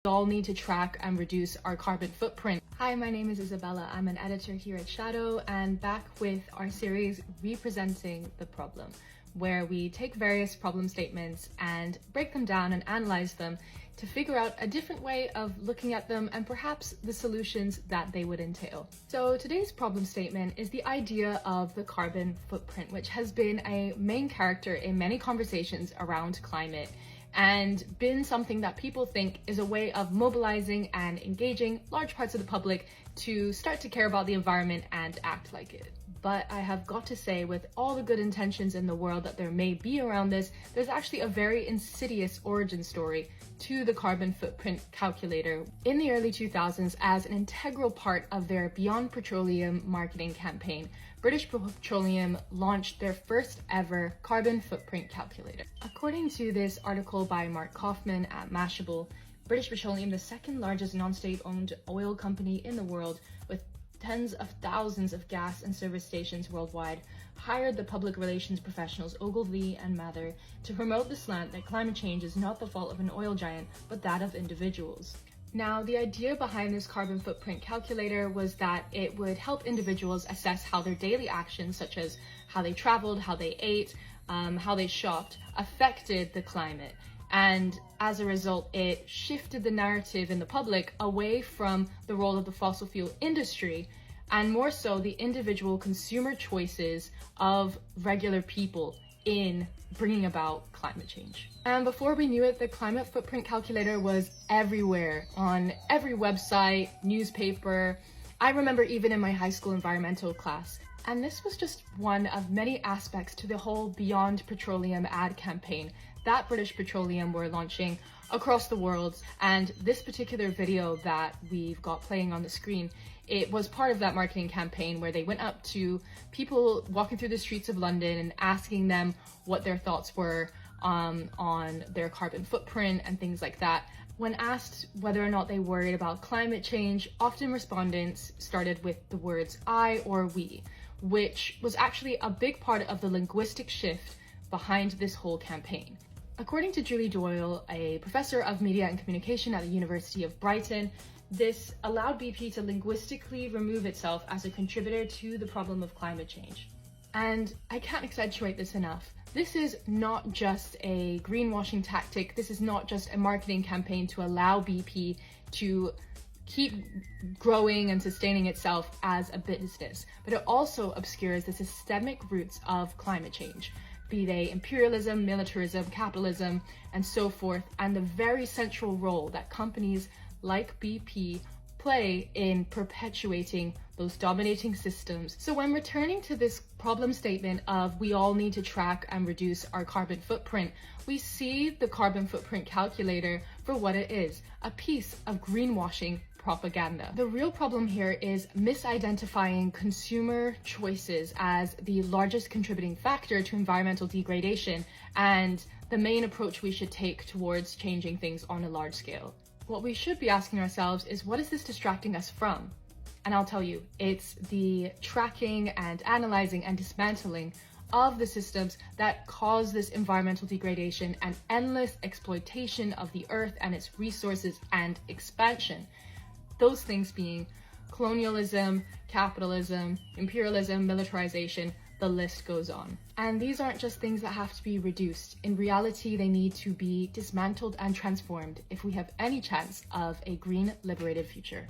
We all need to track and reduce our carbon footprint. Hi, my name is Isabella. I'm an editor here at Shadow and back with our series Representing the Problem, where we take various problem statements and break them down and analyze them to figure out a different way of looking at them and perhaps the solutions that they would entail. So today's problem statement is the idea of the carbon footprint, which has been a main character in many conversations around climate and been something that people think is a way of mobilizing and engaging large parts of the public to start to care about the environment and act like it. But I have got to say, with all the good intentions in the world that there may be around this, there's actually a very insidious origin story to the carbon footprint calculator. In the early 2000s, as an integral part of their Beyond Petroleum marketing campaign, British Petroleum launched their first ever carbon footprint calculator. According to this article by Mark Kaufman at Mashable, British Petroleum, the second largest non-state-owned oil company in the world with tens of thousands of gas and service stations worldwide, hired the public relations professionals Ogilvy and Mather to promote the slant that climate change is not the fault of an oil giant, but that of individuals. Now, the idea behind this carbon footprint calculator was that it would help individuals assess how their daily actions, such as how they traveled, how they ate, how they shopped, affected the climate. And as a result, it shifted the narrative in the public away from the role of the fossil fuel industry and more so the individual consumer choices of regular people in bringing about climate change. And before we knew it, the climate footprint calculator was everywhere, on every website, newspaper. I remember even in my high school environmental class. And this was just one of many aspects to the whole Beyond Petroleum ad campaign that British Petroleum were launching across the world. And this particular video that we've got playing on the screen, it was part of that marketing campaign where they went up to people walking through the streets of London and asking them what their thoughts were on their carbon footprint and things like that. When asked whether or not they worried about climate change, often respondents started with the words I or we, which was actually a big part of the linguistic shift behind this whole campaign. According to Julie Doyle, a professor of media and communication at the University of Brighton, this allowed BP to linguistically remove itself as a contributor to the problem of climate change. And I can't accentuate this enough. This is not just a greenwashing tactic. This is not just a marketing campaign to allow BP to keep growing and sustaining itself as a business, but it also obscures the systemic roots of climate change, be they imperialism, militarism, capitalism, and so forth, and the very central role that companies like BP play in perpetuating those dominating systems. So when returning to this problem statement of we all need to track and reduce our carbon footprint, we see the carbon footprint calculator for what it is, a piece of greenwashing propaganda. The real problem here is misidentifying consumer choices as the largest contributing factor to environmental degradation and the main approach we should take towards changing things on a large scale. What we should be asking ourselves is, what is this distracting us from? And I'll tell you, it's the tracking and analyzing and dismantling of the systems that cause this environmental degradation and endless exploitation of the earth and its resources and expansion. Those things being colonialism, capitalism, imperialism, militarization, the list goes on. And these aren't just things that have to be reduced. In reality, they need to be dismantled and transformed if we have any chance of a green liberated future.